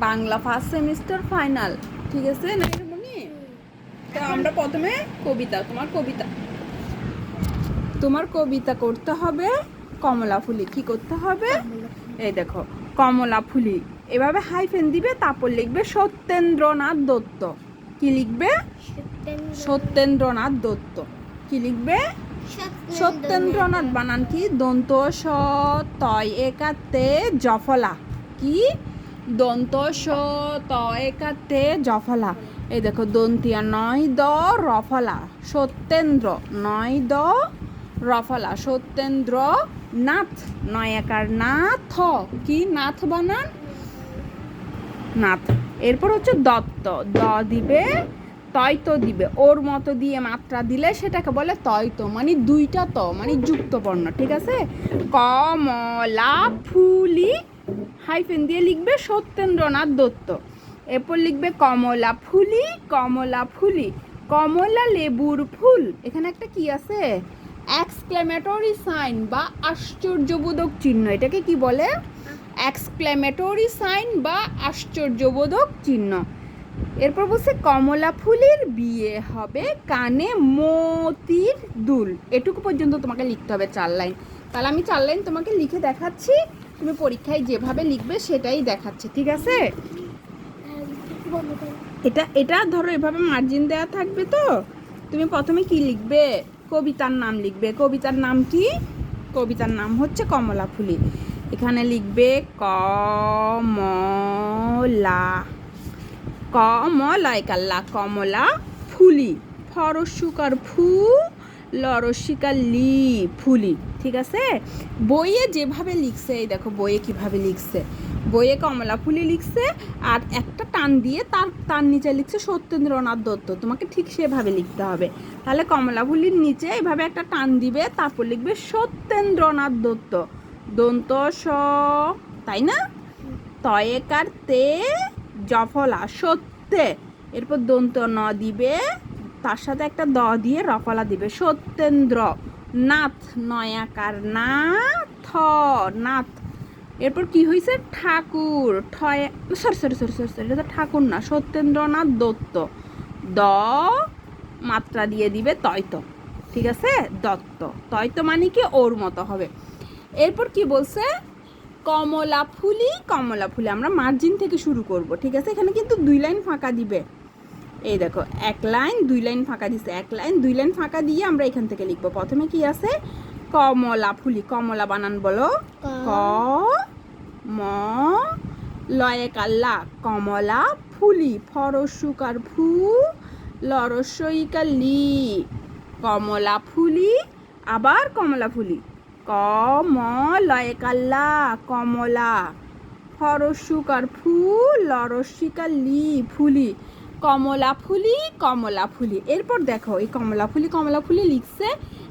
Bangla first semester final, ঠিক আছে না মনি? তো আমরা প্রথমে তোমার কবিতা করতে হবে। কমলা ফুলি কি করতে হবে? এই দেখো কমলা ফুলি এভাবে হাইফেন দিবে, তারপর লিখবে সত্যেন্দ্রনাথ দত্ত। কি লিখবে? সত্যেন্দ্রনাথ দত্ত। কি লিখবে? সত্যেন্দ্রনাথ বানান কি? দন্ত স তয় একাতে জফলা। কি? দন্ত স তয় একাতে জফলা। এই দেখো দন্তিয়া নয় দ রফলা। সত্যেন্দ্র নয় দ রফলা। সত্যেন্দ্র নাথ নয় একার নাথ। কি? নাথ বানান নাথ। এরপর হচ্ছে দত্ত। দ দিবে, তয়তো দিবে, ওর মতো দিয়ে মাত্রা দিলে সেটাকে বলে তয়তো, মানে দুইটা ত, মানে যুক্তবর্ণ, ঠিক আছে? কমলা ফুলি হাইফেন দিয়ে লিখবে সত্যেন্দ্রনাথ দত্ত। এরপর লিখবে কমলা ফুলি, কমলা ফুলি, কমলা লেবুর ফুল। এখানে একটা কি আছে? এক্সক্লেমেটরি সাইন বা আশ্চর্যবোধক চিহ্ন। এটাকে কি বলে? এক্সক্লেমেটরি সাইন বা আশ্চর্যবোধক চিহ্ন। এরপর বলছে কমলা ফুলের বিয়ে হবে কানে মতির দুল। এটুকু পর্যন্ত তোমাকে লিখতে হবে 4 লাইন। তাহলে আমি 4 লাইন তোমাকে লিখে দেখাচ্ছি, তুমি পরীক্ষায় যেভাবে লিখবে সেটাই দেখাচ্ছে, ঠিক আছে? এটা ধরো এভাবে মার্জিন দেওয়া থাকবে। তো তুমি প্রথমে কি লিখবে? কবিতার নাম লিখবে। কবিতার নাম কি? কবিতার নাম হচ্ছে কমলা ফুলি। এখানে লিখবে কমলা, কমলাইকাল্লা, কমলা ফুলি, ফরস্যুকার ফু, লরস্যিকার লি, ফুলি, ঠিক আছে? বইয়ে যেভাবে লিখছে, এই দেখো বইয়ে কিভাবে লিখছে। বইয়ে কমলা ফুলি লিখছে আর একটা টান দিয়ে তার নিচে লিখছে সত্যেন্দ্রনাথ দত্ত। তোমাকে ঠিক সেভাবে লিখতে হবে। তাহলে কমলা ফুলির নিচে এভাবে একটা টান দিবে, তারপর লিখবে সত্যেন্দ্রনাথ দত্ত, দন্ত স, তাই না? তয়েকার তে জফলা, সত্যে। এরপর দন্ত ন দিবে, তার সাথে একটা দ দিয়ে রফলা দিবে, সত্যেন্দ্র নাথ, নয়াকার না থ, নাথ। এরপর কি হয়েছে? ঠাকুর, ঠয়, sorry sorry sorry sorry sorry, এটা তো ঠাকুর না, সত্যেন্দ্রনাথ দত্ত, দ মাত্রা দিয়ে দিবে তয়তো, ঠিক আছে? দত্ত, তয়তো মানে কি? ওর মতো হবে। এরপর কি বলছে? কমলা ফুলি, কমলা ফুলি। আমরা মার্জিন থেকে শুরু করব, ঠিক আছে? এখানে কিন্তু 2 লাইন ফাঁকা দিবে। এই দেখো 1 লাইন 2 লাইন ফাঁকা দিছে, 1 লাইন 2 লাইন ফাঁকা দিয়ে আমরা এখান থেকে লিখবো। প্রথমে কি আছে? কমলা ফুলি। কমলা বানান বলো। ক ম লয়ে কাল্লা, কমলা ফুলি, ফরস্যুকার ফু, লরস্যইকার লি, কমলা ফুলি। আবার কমলা ফুলি, কমলয়কাল্লা, কমলা, ফরস্যুকার ফুল, লরস্যিকার লি, ফুলি, কমলা ফুলি, কমলা ফুলি। এরপর দেখো এই কমলা ফুলি লিখছে।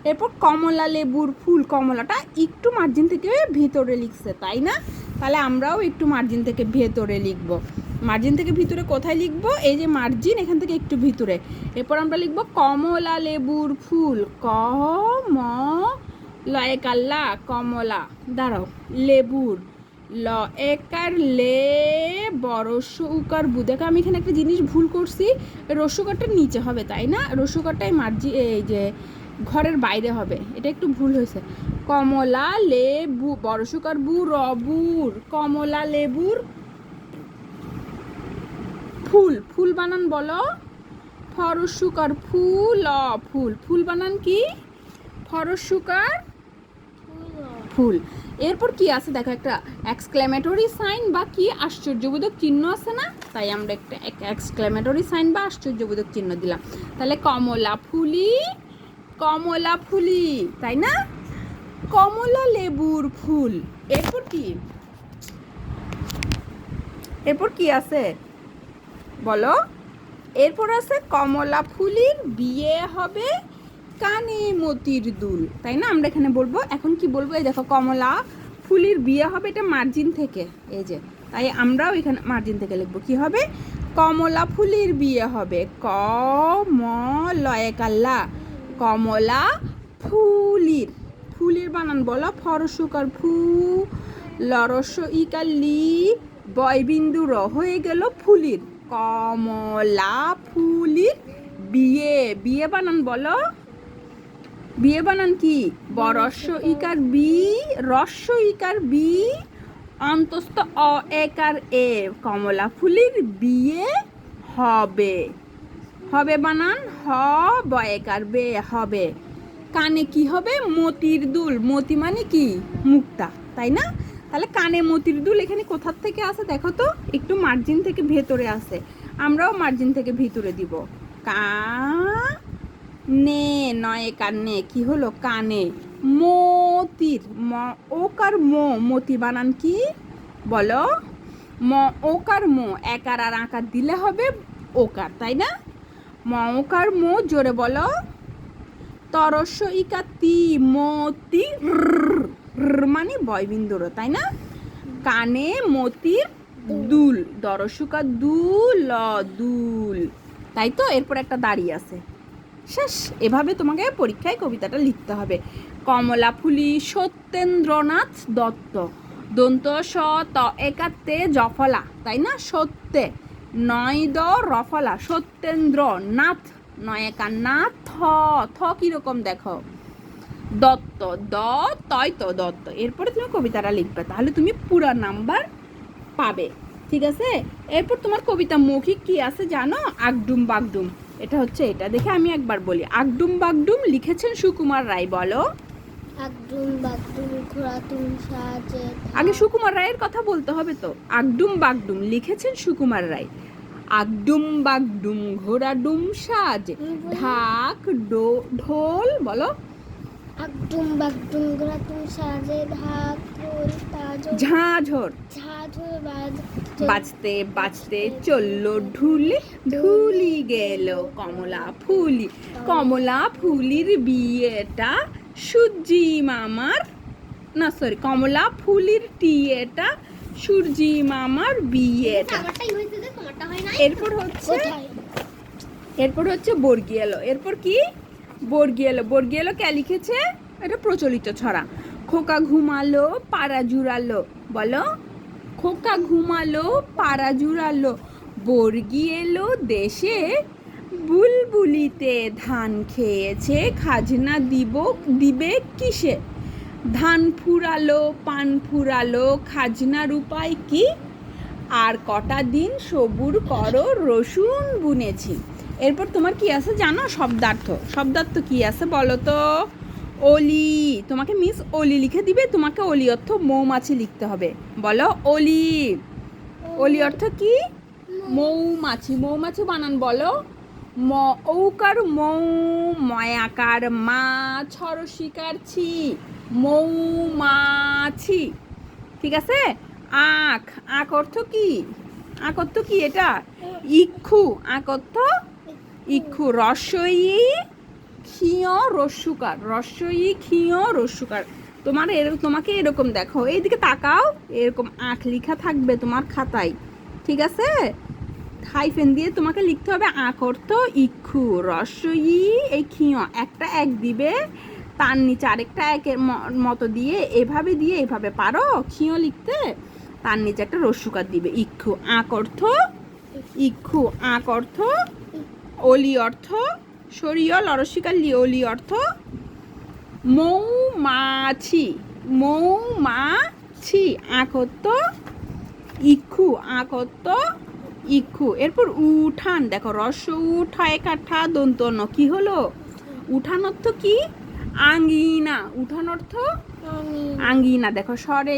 এরপর কমলা লেবুর ফুল, কমলাটা একটু মার্জিন থেকে ভিতরে লিখছে, তাই না? তাহলে আমরাও একটু মার্জিন থেকে ভেতরে লিখব। মার্জিন থেকে ভিতরে কোথায় লিখবো? এই যে মার্জিন, এখান থেকে একটু ভিতরে। এরপর আমরা লিখবো কমলা লেবুর ফুল, কম লয়কাল্লা, কমলা, দাঁড়াও, লেবুর, ল একার লে, বড়স্য উকার বু। দেখো আমি এখানে একটা জিনিস ভুল করছি, রস্যকারটা নিচে হবে, তাই না? রস্যকারটাই এই যে ঘরের বাইরে হবে, এটা একটু ভুল হয়েছে। কমলা লেবু, বড়স্যকার বু, রবুর, কমলা লেবুর ফুল। ফুল বানান বলো। ফরস্যুকার ফুল, ফুল। ফুল বানান কি? ফরস্যুকার ফুল। এরপর কি আছে দেখো? একটা এক্সক্লেমেটরি সাইন বা কি আশ্চর্যবোধক চিহ্ন আছে না? তাই আমরা একটা এক্সক্লেমেটরি সাইন বা আশ্চর্যবোধক চিহ্ন দিলাম। তাহলে কমলা ফুলি, কমলা ফুলি, তাই না? কমলা লেবুর ফুল। এরপর কি? এরপর কি আছে বলো? এরপর আছে কমলা ফুলির বিয়ে হবে কানে মতির দুল, তাই না? আমরা এখানে বলবো, এখন কি বলবো? এই দেখো কমলা ফুলির বিয়ে হবে, এটা মার্জিন থেকে, এই যে, তাই আমরাও এখানে মার্জিন থেকে লিখবো। কি হবে? কমলা ফুলির বিয়ে হবে, কমলয়কাল্লা, কমলা ফুলির। ফুলির বানান বলো। ফরস্যকার ফু, লরস্য ইকার লি, বয়বিন্দু র হয়ে গেল ফুলির, কমলা ফুলির বিয়ে। বিয়ে বানান বলো, বিয়ে বানান কি? বরস্য ইকার বি, রস্য ইকার বি, অন্তস্থ অ একার এ, কমলা ফুলির বিয়ে হবে। হবে বানান হ বয়কার বে, হবে। কানে কি হবে? মতির দুল। মতি মানে কি? মুক্তা, তাই না? তাহলে কানে মতির দুল এখানে কোথার থেকে আসে দেখো তো, একটু মার্জিন থেকে ভেতরে আসে, আমরাও মার্জিন থেকে ভিতরে দিব। কা নে নয় কানে, কি হলো? কানে। মতির ম ওকার মো, মতি বানান কি বলো? ম ওকার মো, একার আর আকার দিলে হবে ওকার, তাই না? ম ওকার মো, জোরে বলো। তরস্য ইকার তি, মতি মানে বয়বিন্দুর, তাই না? কানে মতির দুল, দরস্যকার দুল, দুল, তাই তো? এরপর একটা দাঁড়িয়ে আছে, শেষ। এভাবে তোমাকে পরীক্ষায় কবিতাটা লিখতে হবে। কমলা ফুলি সত্যেন্দ্রনাথ দত্ত, দন্ত স ত একাত্তে জফলা, তাই না? সত্যে নয় দ রফলা, সত্যেন্দ্র নাথ নয় একা নাথ, থ থ কিরকম দেখো, দত্ত দ তয় তো দত্ত। এরপরে তুমি কবিতাটা লিখবে, তাহলে তুমি পুরো নাম্বার পাবে, ঠিক আছে? এরপর তোমার কবিতা মৌখিক কি আছে জানো? আগডুম বাগডুম, এটা হচ্ছে, এটা দেখে আমি একবার বলি। আগডুম বাগডুম লিখেছেন সুকুমার রায়, বলো। আগডুম বাগডুম ঘোড়াডুম সাজে, আগে সুকুমার রায়ের কথা বলতে হবে তো। আগডুম বাগডুম লিখেছেন সুকুমার রায়। আগডুম বাগডুম ঘোড়াডুম সাজ, ঢাক ঢোল, বলো। আগডুম বাগডুম ঘোড়াডুম সাজে, ঢাক ঢোল ঝাঁঝর ঝাঁঝর বাজতে বাজতে চললো ঢুলি, ঢুলি গেল কমলা ফুলি। কমলা ফুলির বিয়েটা সূর্যি মামার, না সরি, কমলা ফুলির টিয়েটা সূর্যি মামার বিয়েটা। এরপর হচ্ছে বর্গি এলো। এরপর কি? বর্গি এলো। বর্গি এলো কে লিখেছে? এটা প্রচলিত ছড়া। খোকা ঘুমালো পাড়া জুড়ালো, বলো। খোকা ঘুমালো পাড়া জুড়ালো, বর্গি এলো দেশে, বুলবুলিতে ধান খেয়েছে, খাজনা দিবে কিসে? ধান ফুরালো পান ফুরালো, খাজনার উপায় কি? আর কটা দিন সবুর করো, রসুন বুনেছি। এরপর তোমার কি আছে জানো? শব্দার্থ। শব্দার্থ কি আছে বলো তো? অলি, তোমাকে মিস অলি লিখে দিবে, তোমাকে অলি অর্থ মৌমাছি লিখতে হবে, বলো। অলি, অলি অর্থ কি? মৌমাছি। মৌমাছি বানান বলো। ম ঔকার মৌ, ময়াকার মা, ছরসিকার ছি, মৌমাছি, ঠিক আছে? আখ, আখ অর্থ কি? আখ অর্থ কি এটা? ইক্ষু, আখ অর্থ ইক্ষু। রস্বই ক্ষীয় রস্যুকার, রস্বই ক্ষীয় রস্যুকার। তোমাকে এরকম দেখো, এইদিকে তাকাও, এরকম আখ লেখা থাকবে তোমার খাতায়, ঠিক আছে? হাইফেন দিয়ে তোমাকে লিখতে হবে আখ অর্থ ইক্ষু, রস্বই এই ক্ষীয়, একটা এক দিবে, তার নিচে আরেকটা একের মতো দিয়ে এভাবে পারো ক্ষীয় লিখতে, তার নিচে একটা রস্যুকার দিবে, ইক্ষু। আখ অর্থ ইক্ষু, আখ অর্থ, অলি অর্থ সরিয় লরস্বীকার লি, অলি অর্থ মৌমাছি, মৌমাছি। আখ অর্থ ইক্ষু, আখ অর্থ ইক্ষু। এরপর উঠান, দেখো রস্য উঠায় কাঠা দন্ত ন, কি হলো? উঠান অর্থ কি? আঙ্গিনা। উঠান অর্থ আঙ্গিনা। দেখো সরে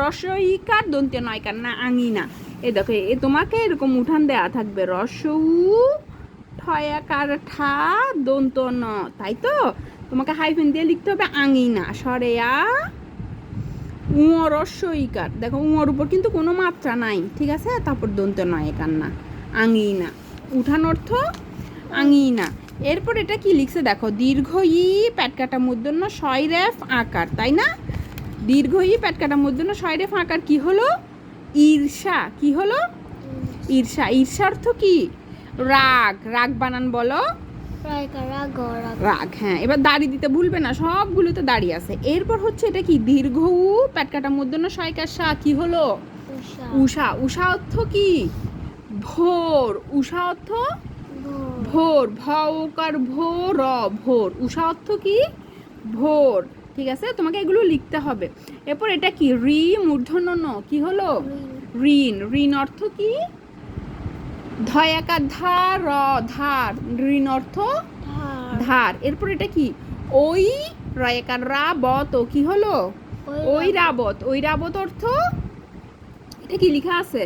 রস্য ইকার দন্তে নয় কার না, আঙ্গিনা। এ দেখো এ তোমাকে এরকম উঠান দেয়া থাকবে, রস্য উ ঠয়াকার ঠা দন্ত ন, তাই তো? তোমাকে হাইফেন দিয়ে লিখতে হবে আঙ্গিনা, সরে রস্য ইকার। দেখো উঁর উপর কিন্তু কোনো মাত্রা নাই, ঠিক আছে? তারপর দন্ত নয় একার না, আঙ্গিনা। উঠান অর্থ আঙ্গিনা। এরপর এটা কি লিখছে দেখো, দীর্ঘ ই প্যাটকাটা মূর্ধন্য শয়রেফ আকার, তাই না? দীর্ঘ ই প্যাটকাটা মূর্ধন্য শয়রেফ আকার কি হলো? ঈর্ষা। কি হলো? ঈর্ষা। ঈর্ষা অর্থ কি? রাগ। রাগ বানান বলো। রাগ, হ্যাঁ। এবার দাড়ি দিতে ভুলবে না, সবগুলোতে দাড়ি আছে। এরপর হচ্ছে এটা কি? দীর্ঘ উ প্যাটকাটা মূর্ধন্য শয়কার সা, কি হলো? উষা উষা, উষা অর্থ কি? ভোর। উষা অর্থ ভোর ভোর, ভ ওকার ভোর, ভোর। উষা অর্থ কি? ভোর। ঠিক আছে, তোমাকে এগুলো লিখতে হবে। এরপর এটা কি? রি মূর্ধন্য ন, কি হলো? ঋণ। ঋণ অর্থ কি? ধয়াকার ধার, ধার। ঋণ অর্থ ধার ধার। এরপর এটা কি? ওই রয়াকার রা বত, কি হলো? ওই রাবত। ওই রাবত অর্থ, এটা কি লেখা আছে?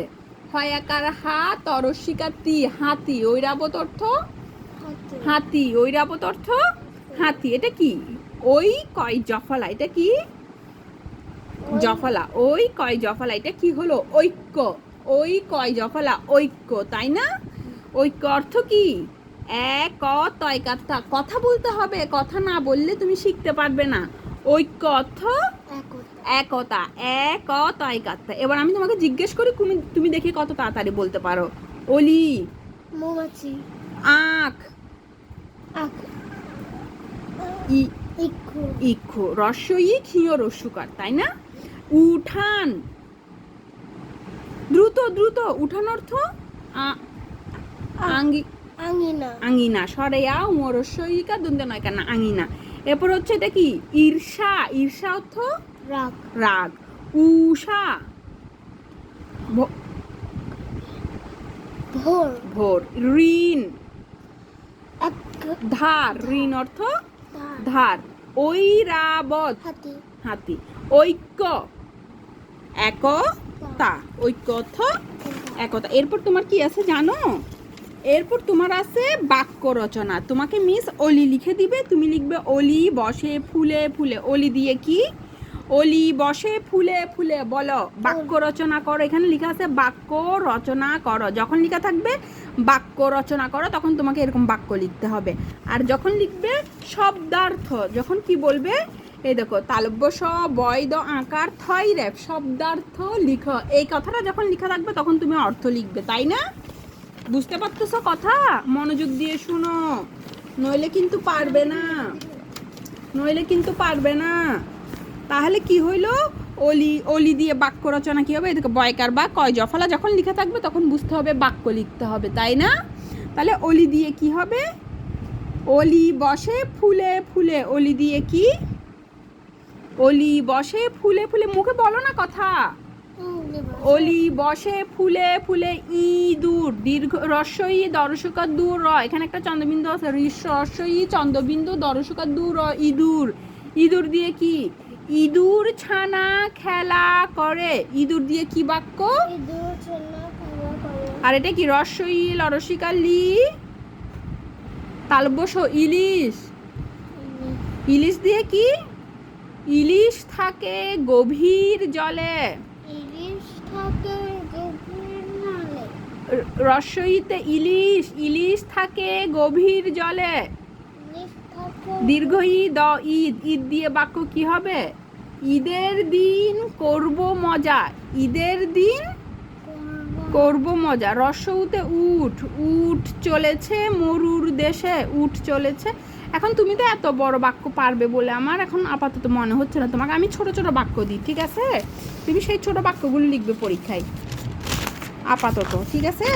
হয়াকার হা তরস্বিকার তি, হাতি। ওই রাবত অর্থ হাতি হাতি। ওই রাবত অর্থ হাতি। এটা কি? ওই কয় জফলা, এটা কি? জফলা। ওই কয় জফলা, এটা কি হলো? ঐক্য। ওই কয় জফলা, ঐক্য, তাই না? ঐক্য অর্থ কি? এক তয় কাত্তা। কথা বলতে হবে, কথা না বললে তুমি শিখতে পারবে না। ঐক্য অর্থ একতা একতা। এক তয় কাত্তা। এবার আমি তোমাকে জিজ্ঞেস করি, তুমি দেখি কত তাড়াতাড়ি বলতে পারো। অলি, মৌমাছি আখ, আখ ই ইক্ষু ইক্ষু, রস্যই ক্ষীয় রস্যুকার, তাই না? উঠান, দ্রুত দ্রুত। উঠান অর্থ আঙ্গি আঙিনা আঙিনা। সরেয়া উমরস্যইকা দন্তে নয় কেন, আঙিনা। এরপর হচ্ছে এটা কি? ঈর্ষা। ঈর্ষা অর্থ রাগ রাগ। উষা, ভোর ভোর। ঋণ, এক ধার। ঋণ অর্থ ধার ধার। ঐরাবত, হাতি হাতি। ঐক্য, একতা। ঐক্য অর্থ একতা। এরপর তোমার কি আছে জানো? এরপর তোমার আছে বাক্য রচনা। তোমাকে মিস অলি লিখে দিবে, তুমি লিখবে অলি বসে ফুলে ফুলে। অলি দিয়ে কি? অলি বসে ফুলে ফুলে। বলো, বাক্য রচনা করো। এখানে লেখা আছে বাক্য রচনা করো। যখন লেখা থাকবে বাক্য রচনা করো, তখন তোমাকে এরকম বাক্য লিখতে হবে। আর যখন লিখবে শব্দার্থ, যখন কি বলবে, এই দেখো তালব্য স বৈদ আকার থয় রেপ, শব্দার্থ লিখো। এই কথাটা যখন লেখা থাকবে তখন তুমি অর্থ লিখবে, তাই না? বুঝতে পারতেছো কথা? মনোযোগ দিয়ে শুনো, নইলে কিন্তু পারবে না, নইলে কিন্তু পারবে না। তাহলে কি হইলো? অলি, অলি দিয়ে বাক্য রচনা কি হবে? এদিকে বয়কার বা কয় জফলা যখন লেখা থাকবে তখন বুঝতে হবে বাক্য লিখতে হবে, তাই না? তাহলে অলি দিয়ে কি হবে? অলি বসে ফুলে ফুলে। অলি দিয়ে কি? অলি বসে ফুলে ফুলে। মুখে বলো না কথা। অলি বসে ফুলে ফুলে। ইঁদুর, দীর্ঘ রস্যই দর্শকার দূর র, এখানে একটা চন্দ্রবিন্দু আছে। রস্যই চন্দ্রবিন্দু দর্শকার দূর র, ইঁদুর। ইঁদুর দিয়ে কি? ইঁদুর ছানা খেলা করে। ইঁদুর দিয়ে কি বাক্য? ইঁদুর ছানা খেলা করে। আর এটা কি? রস্যই লরসিকার লি তালব্য ইলিশ। ইলিশ দিয়ে কি? ইলিশ থাকে গভীর জলে। ইলিশ থাকে গভীর জলে। রস্যইতে ইলিশ, ইলিশ থাকে গভীর জলে। ইলিশ থাকে দীর্ঘ ই দ ঈদ। ঈদ দিয়ে বাক্য কি হবে? ঈদের দিন করব মজা। ঈদের দিন করব মজা। রস্যউতে উঠ, উঠ চলেছে মরুর দেশে। উঠ চলেছে। এখন তুমি তো এত বড় বাক্য পারবে বলে আমার এখন আপাতত মনে হচ্ছে না। তোমাকে আমি ছোট ছোট বাক্য দিই, ঠিক আছে? তুমি সেই ছোট বাক্যগুলো লিখবে পরীক্ষায় আপাতত, ঠিক আছে?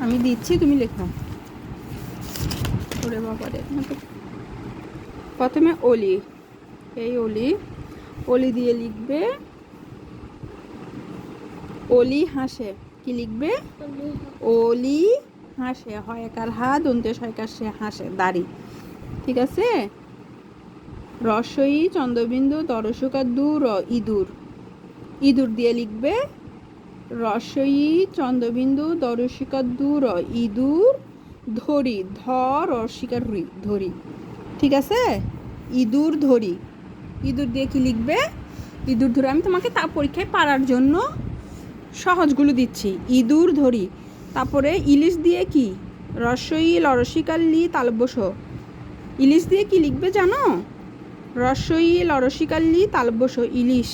আমি দিচ্ছি, তুমি লেখো। ওরে বাবারে, প্রথমে অলি, এই অলি, অলি দিয়ে লিখবে অলি হাসে। কি লিখবে? অলি হাসে। হয়কার হা দন্তে সয়কার সে হাসে, দাড়ি, ঠিক আছে? রস্যই চন্দ্রবিন্দু দর্শকার দূর ইঁদুর। ইঁদুর দিয়ে লিখবে রস্যই চন্দ্রবিন্দু দর্শিকার দূর ইঁদুর ধরি। রস্যিকার রি, ধরি, ঠিক আছে? ইঁদুর ধরি। ইঁদুর দিয়ে কি লিখবে? ইঁদুর ধরি। আমি তোমাকে তা পরীক্ষায় পারার জন্য সহজগুলো দিচ্ছি। ইঁদুর ধরি। তারপরে ইলিশ দিয়ে কি? রস্যই লরসিকার লি তালব্যস। ইলিশ দিয়ে কি লিখবে জানো? রস্যই লরসিকার লি তালব্যস, ইলিশ।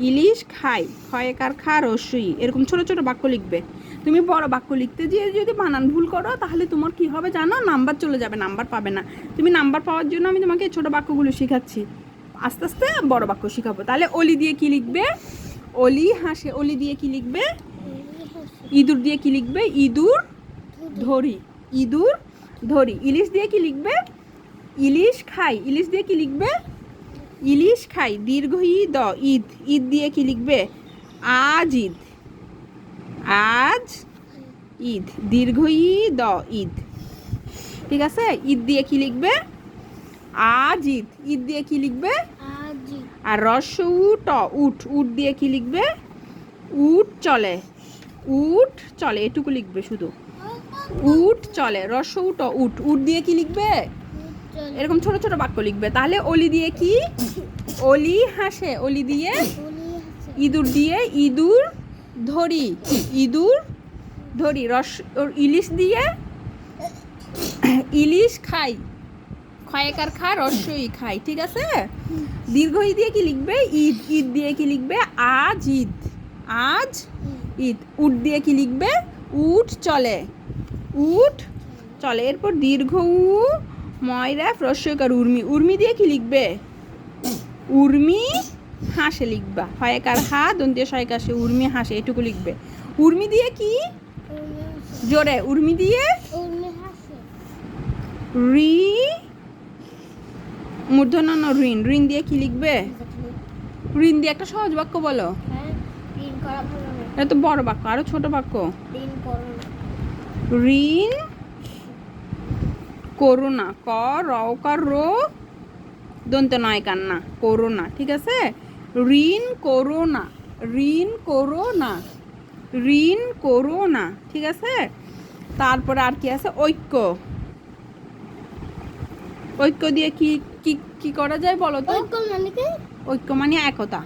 ইলিশ খাই, ক্ষয়কার খা রস্যই। এরকম ছোট ছোট বাক্য লিখবে। তুমি বড় বাক্য লিখতে গিয়ে যদি বানান ভুল করো তাহলে তোমার কি হবে জানো? নাম্বার চলে যাবে, নাম্বার পাবে না। তুমি নাম্বার পাওয়ার জন্য আমি তোমাকে ছোট বাক্যগুলো শেখাচ্ছি। আস্তে আস্তে বড় বাক্য শিখাবো। তাহলে অলি দিয়ে কি লিখবে? অলি হাসে। অলি দিয়ে কি লিখবে? ইলিশ হাসে। ইঁদুর দিয়ে কি লিখবে? ইঁদুর ধরি। ইঁদুর ধরি। ইলিশ দিয়ে কি লিখবে? ইলিশ খাই। ইলিশ দিয়ে কি লিখবে? ইলিশ খাই। দীর্ঘ ই দ ঈদ। ঈদ দিয়ে কি লিখবে? আজ ঈদ। আজ ঈদ। দীর্ঘ ই দ ঈদ। ঠিক আছে? ঈদ দিয়ে কি লিখবে? আজ ঈদ। ঈদ দিয়ে কি লিখবে? আজি। আর রস্য উট উঠ। উঠ দিয়ে কি লিখবে? উট চলে। উট চলে এটুকু লিখবে শুধু। উট চলে। রস্য উট উঠ। উট দিয়ে কি লিখবে? চলে। এরকম ছোট ছোট বাক্য লিখবে। তাহলে অলি দিয়ে কি? অলি হাসে। অলি দিয়ে অলি হাসে। ইঁদুর দিয়ে ইঁদুর ধরি। ইঁদুর ধরি। ইলিশ দিয়ে ইলিশ খাই। ক্ষয়কার খা রস্যই খাই। ঠিক আছে? দীর্ঘ ই দিয়ে কি লিখবে? ঈদ। ঈদ দিয়ে কি লিখবে? আজ ঈদ। আজ ঈদ। উট দিয়ে কি লিখবে? উট চলে। উট চলে। এরপর দীর্ঘ উ ময়রা রস্যকার উর্মি। উর্মি দিয়ে কি লিখবে? উর্মি হাসে লিখবা। হয়কার হা দন্তীয় সয়কাশে উর্মি হাসে এটুকু লিখবে। উর্মি দিয়ে কি? উর্মি হাসে। জোরে। উর্মি দিয়ে উর্মি হাসে। রি মূর্ধন্য ঋণ। ঋণ দিয়ে কি লিখবে? ঋণ দিয়ে একটা সহজ বাক্য বলো। হ্যাঁ, ঋণ করা ভালো না। এটা তো বড় বাক্য, আরো ছোট বাক্য। ঋণ করো না। ঋণ করোনা। ক রকার রো দন্ত নয় কান্না। করোনা। ঠিক আছে? ঋণ করোনা। ঋণ করোনা। ঋণ করোনা। ঠিক আছে? তারপরে আর কি আছে? ঐক্য। ঐক্য দিয়ে কি কি কি করা যায় বলো তো? ঐক্য মানে কি? ঐক্য মানে একতা।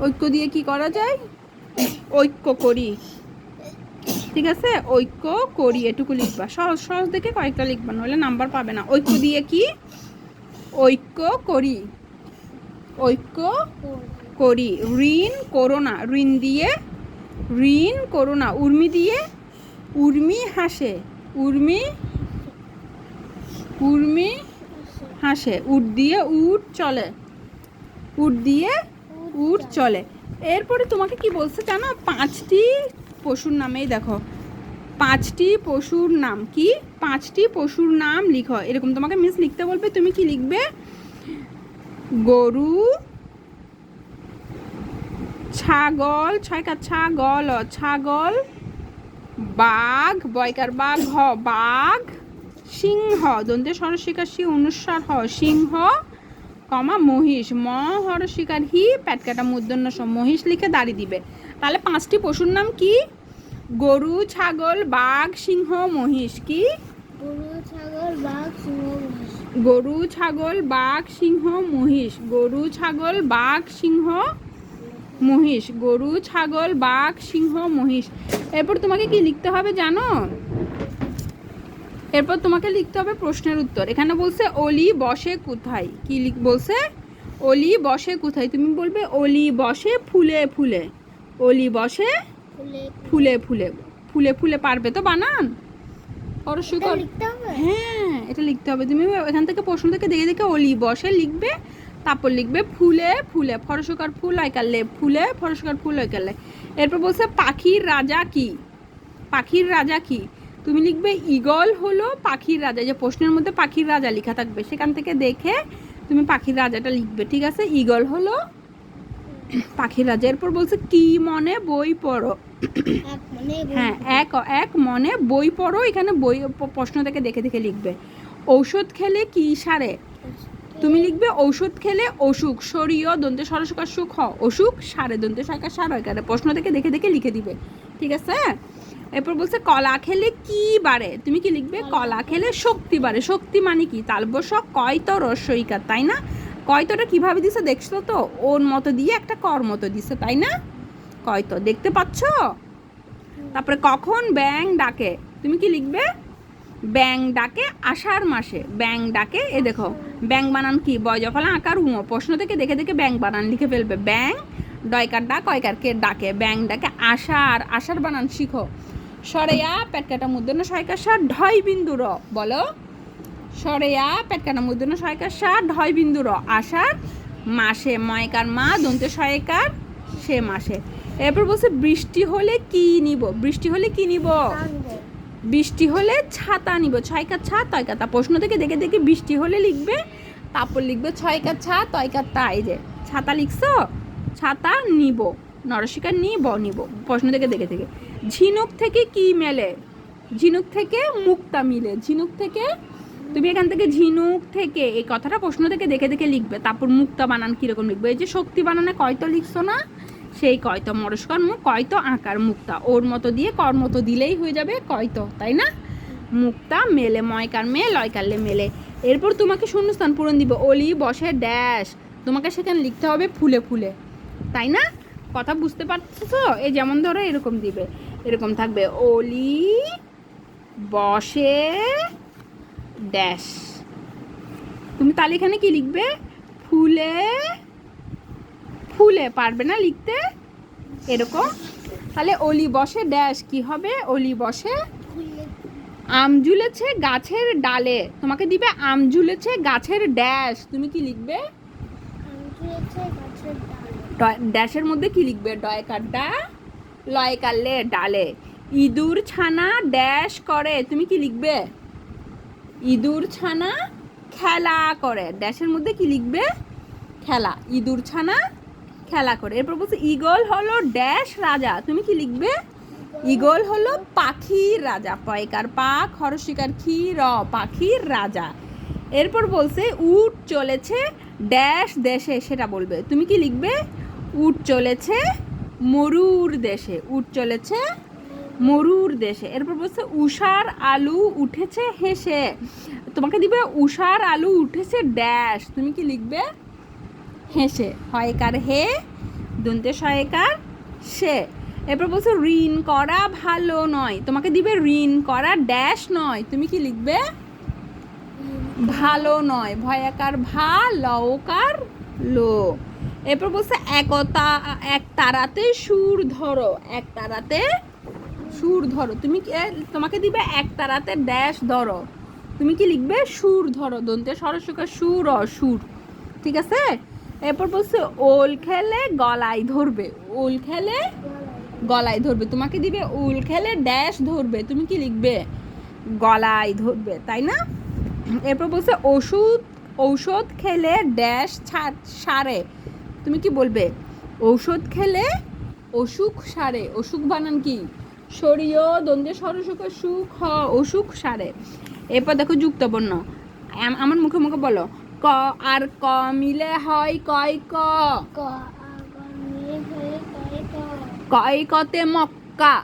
ঐক্য দিয়ে কি করা যায়? ঐক্য করি। ঠিক আছে? ঐক্য করি এটুকু লিখবা। সহজ সহজ দেখে কয়েকটা লিখবা, নাহলে নাম্বার পাবে না। ঐক্য দিয়ে কি? ঐক্য করি। ঐক্য করি। ঋণ করোনা। ঋণ দিয়ে ঋণ করোনা। উর্মি দিয়ে উর্মি হাসে। উর্মি উর্মি হাসে। উট দিয়ে উট চলে। উট দিয়ে উট চলে। এরপরে তোমাকে কি বলছে জানো? 5টি পশুর নামেই দেখো। 5টি পশুর নাম কি? 5টি পশুর নাম লিখো। এরকম তোমাকে মিস লিখতে বলবে, তুমি কি লিখবে? গরু, ছাগল, ছয়কার ছাগল, ছাগল, বাঘ, বয়কার বাঘ, হ বাঘ, সিংহ, দন্তে সরস্বীকার সি অনুস্বার হ সিংহ, কমা মহিষ, ম হরস্বীকার হি প্যাটকাটা মূর্ধন্য স। মহিষ লিখে দাঁড়িয়ে দিবে। তাহলে 5টি পশুর নাম কি? গরু, ছাগল, বাঘ, সিংহ, মহিষ। কি? গরু, ছাগল, বাঘ, সিংহ, মহিষ। গরু, ছাগল, বাঘ, সিংহ, মহিষ। গরু, ছাগল, বাঘ, সিংহ, মহিষ। গরু, ছাগল, বাঘ, সিংহ, মহিষ। এরপর তোমাকে কি লিখতে হবে জানো? এরপর তোমাকে লিখতে হবে প্রশ্নের উত্তর। এখানে বলছে অলি বসে কোথায়। কি বলছে? অলি বসে কোথায়? তুমি বলবে অলি বসে ফুলে ফুলে। অলি বসে ফুলে ফুলে ফুলে। ফুলে ফুলে পারবে তো বানান? পরশুকর। লিখতে হবে। হ্যাঁ, এটা লিখতে হবে। তুমি এখান থেকে প্রশ্ন থেকে দেখে দেখে অলি বসে লিখবে। তারপর লিখবে ফুলে ফুলে। ফরসকার ফুল ঐকালে ফুলে। ফরসকার ফুল ঐকালে। এরপর বলছে পাখির রাজা কি? পাখির রাজা কি? তুমি লিখবে ঈগল হলো পাখির রাজা। যে প্রশ্নের মধ্যে পাখির রাজা লেখা থাকবে, সেখান থেকে দেখে তুমি পাখির রাজাটা লিখবে। ঠিক আছে? ঈগল হলো পাখির রাজা। এরপর বলছে কি মনে বই পড়ো। এক মানে হ্যাঁ, এক মনে বই পড়ো। এখানে বই প্রশ্ন থেকে দেখে দেখে লিখবে। ঔষধ খেলে কি সারে? তুমি লিখবে ঔষধ খেলে অসুখ। শরীয় দন্তে সরস্বকার সুখ হ অসুখ সারে দন্তে সরকার সার হয়। প্রশ্ন থেকে দেখে দেখে লিখে দিবে। ঠিক আছে? এরপর বলছে কলা খেলে কি বাড়ে? তুমি কি লিখবে? কলা খেলে শক্তি বাড়ে। শক্তি মানে কি? তালবস কয়ত রস্যইকার, তাই না? কয়তটা কিভাবে দিছে দেখছো তো? ওর মতো দিয়ে একটা কর মতো দিছে, তাই না? কয়ত দেখতে পাচ্ছ? তারপরে কখন ব্যাং ডাকে? তুমি কি লিখবে? ব্যাং ডাকে আষাঢ় মাসে। ব্যাং ডাকে, এ দেখো ব্যাং বানান কি? বয় জফলা আকার হুঁ। প্রশ্ন থেকে দেখে দেখে ব্যাং বানান লিখে ফেলবে। ব্যাং ডয়কার ডাক অয়কার কে ডাকে। ব্যাং ডাকে আষাঢ়। আষাঢ় বানান শিখো। সরেয়া পেটকাটা মূর্ধন্য সয়কার সার ঢয় বিন্দু র। বলো সরেয়া পেটকাটা মূর্ধন্য সয়কার সার ঢয় বিন্দু র। আষাঢ় মাসে, ময়কার মা দন্তে সহায়কার সে মাসে। এরপর বলছে বৃষ্টি হলে কি নিব, বৃষ্টি হলে কি নিব, আনবো বৃষ্টি হলে ছাতা নিব, ছয়কার ছা তয়কার তা। প্রশ্ন থেকে দেখে দেখে বৃষ্টি হলে লিখবে, তারপর লিখবে ছয়কার ছা তয়কার তা। এই যে ছাতা লিখছো, ছাতা নিব, নরসিকার নিব নিব, প্রশ্ন থেকে দেখে দেখে। ঝিনুক থেকে কি মেলে, ঝিনুক থেকে মুক্তা মিলে, ঝিনুক থেকে, তুমি এখান থেকে ঝিনুক থেকে এই কথাটা প্রশ্ন থেকে দেখে দেখে লিখবে, তারপর মুক্তা বানান কীরকম লিখবে। এই যে শক্তি বানানে কয়তো লিখছো না, সেই কয়তো মরস্কর মুখ কয়তো আকার মুক্তা, ওর মতো দিয়ে কর মতো দিলেই হয়ে যাবে কয়তো, তাই না? মুক্তা মেলে, ময়কার মে লয়কারলে মেলে। এরপর তোমাকে শূন্যস্থান পূরণ দিব, অলি বসে ড্যাশ, তোমাকে সেখানে লিখতে হবে ফুলে ফুলে, তাই না? কথা বুঝতে পারছো তো? এই যেমন ধরো এরকম দিবে, এরকম থাকবে অলি বসে ড্যাশ, তুমি তাহলে এখানে কি লিখবে, ফুলে ফুলে, পারবে না লিখতে এরকম। তাহলে অলি বসে ড্যাশ কি হবে, অলি বসে খুলে আম ঝুলেছে গাছের ডালে, তোমাকে দিবে আম ঝুলেছে গাছের ড্যাশ, তুমি কি লিখবে, আনছে গাছের ডালে ড্যাশের মধ্যে কি লিখবে, ডয়কার ডা লয়কার লে ডালে। ইঁদুর ছানা ড্যাশ করে, তুমি কি লিখবে, ইঁদুর ছানা খেলা করে, ড্যাশের মধ্যে কি লিখবে, খেলা, ইঁদুর ছানা খেলা করে। এরপর বলছে ঈগল হলো ড্যাশ রাজা, তুমি কি লিখবে, ঈগল হলো পাখির রাজা, পয়কার পা খরশিকার খি র, পাখির রাজা। এরপর বলছে উট চলেছে ড্যাশ দেশে, সেটা বলবে, তুমি কি লিখবে, উট চলেছে মরুর দেশে, উট চলেছে মরুর দেশে। এরপর বলছে উষার আলু উঠেছে হেসে, তোমাকে দিবে উষার আলু উঠেছে ড্যাশ, তুমি কি লিখবে, হেসে, হয়কার হে দন্তে সহায়কার সে। এরপর বলছে ঋণ করা ভালো নয়, তোমাকে দিবে ঋণ করা ড্যাশ নয়, তুমি কি লিখবে, ভালো নয়, ভয়াকার ভা লওকার লো। এরপর বলছে একতা এক তারাতে সুর ধরো, এক তারাতে সুর ধরো, তুমি তোমাকে দিবে এক তারাতে ড্যাশ ধরো, তুমি কি লিখবে, সুর ধরো, দন্তে সরস্বকার সুর সুর, ঠিক আছে? এরপর বলছে ওল খেলে গলায় ধরবে, ওল খেলে গলায় ধরবে, তোমাকে দিবে উল খেলে ড্যাশ ধরবে, তুমি কি লিখবে, গলায় ধরবে, তাই না? এরপর বলছে ঔষধ খেলে ড্যাশ সারে, তুমি কি বলবে, ঔষধ খেলে অসুখ সারে, অসুখ বানান কি, শরীয় দ্বন্দ্বে সরসুখ সুখ হ, অসুখ সারে। এরপর দেখো যুক্তবর্ণ, আমার মুখে মুখে বলো, ক আর ক মিলে হয় কয় ক, ক আগামী হয়ে ক কয় কতে মক্কা,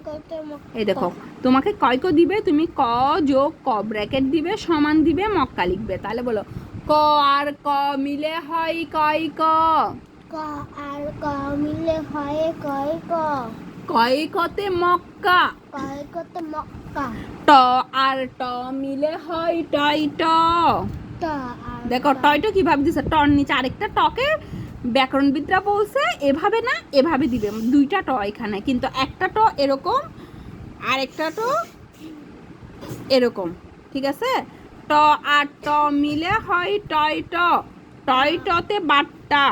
কত এই দেখো তোমাকে কয় ক দিবে, তুমি ক যোগ ক ব্র্যাকেট দিবে সমান দিবে মক্কা লিখবে, তাহলে বলো ক আর ক মিলে হয় কয় ক, ক আর ক মিলে হয় কয় ক কয় কতে মক্কা, কয় কত মক্কা ট আর ট মিলে হয় টয় ট, ট আর দেখো টয়টা কিভাবে দিছে, টর নিচে আরেকটা টকে ব্যাকরণবিদরা বলছে এভাবে না এভাবে দিবে, দুইটা ট এখানে, কিন্তু একটা ট এরকম আর একটা ট এরকম, ঠিক আছে? ট আর ট মিলে হয় টয় ট, টয় টতে বাট্টা,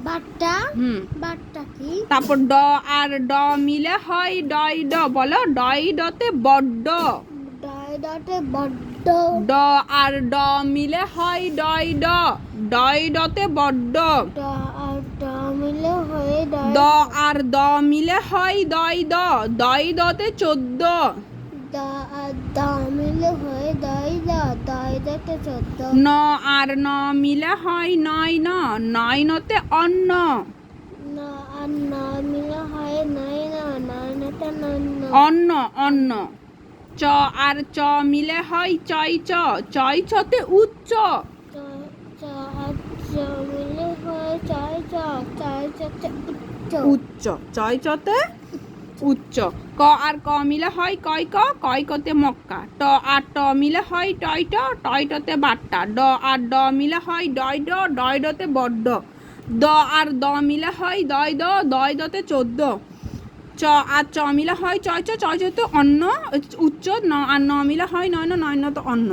বাট্টা হুম, বাট্টা কি তারপর ড আর ড মিলে হয় ডয় ড, বলো ডয় ডতে বড্ড, ডয় ডটে বড্ড ড আর ড মিলে হয় ডয় ড, ডয় ডতে বড্ড, ড আর ড মিলে হয়ে ডয় দ আর দ মিলে হয় দয় দ, দয় দতে 14, দ আর দ মিলে হয়ে দয় দ, দয় দতে 14 ন আর ন মিলে হয় নয় ন, নয় নতে অন্ন, ন আর ন মিলে হয় নয় ন, নয় নতে নন্ন অন্ন অন্ন, চ আর চ মিলে হয় চয় চ, চয় চতে উচ্চ, চ চ আর চ মিলে হয় চয় চ, চয় চতে উচ্চ উচ্চ, চয় চতে উচ্চ। ক আর ক মিলে হয় কয় ক, কয় কতে মক্কা। ট আর ট মিলে হয় টয় ট, টয় টতে বাট্টা। ড আর ড মিলে হয় ডয় ড, ডয় ডতে বড্ড। দ আর দ মিলে হয় দয় দ, দয় দতে 14। চ আর চ মিলে হয় চয় চ, চয় চতে অন্ন উচ্চ। ন আর ন মিলে হয় নয় ন, নয় ন তো অন্ন।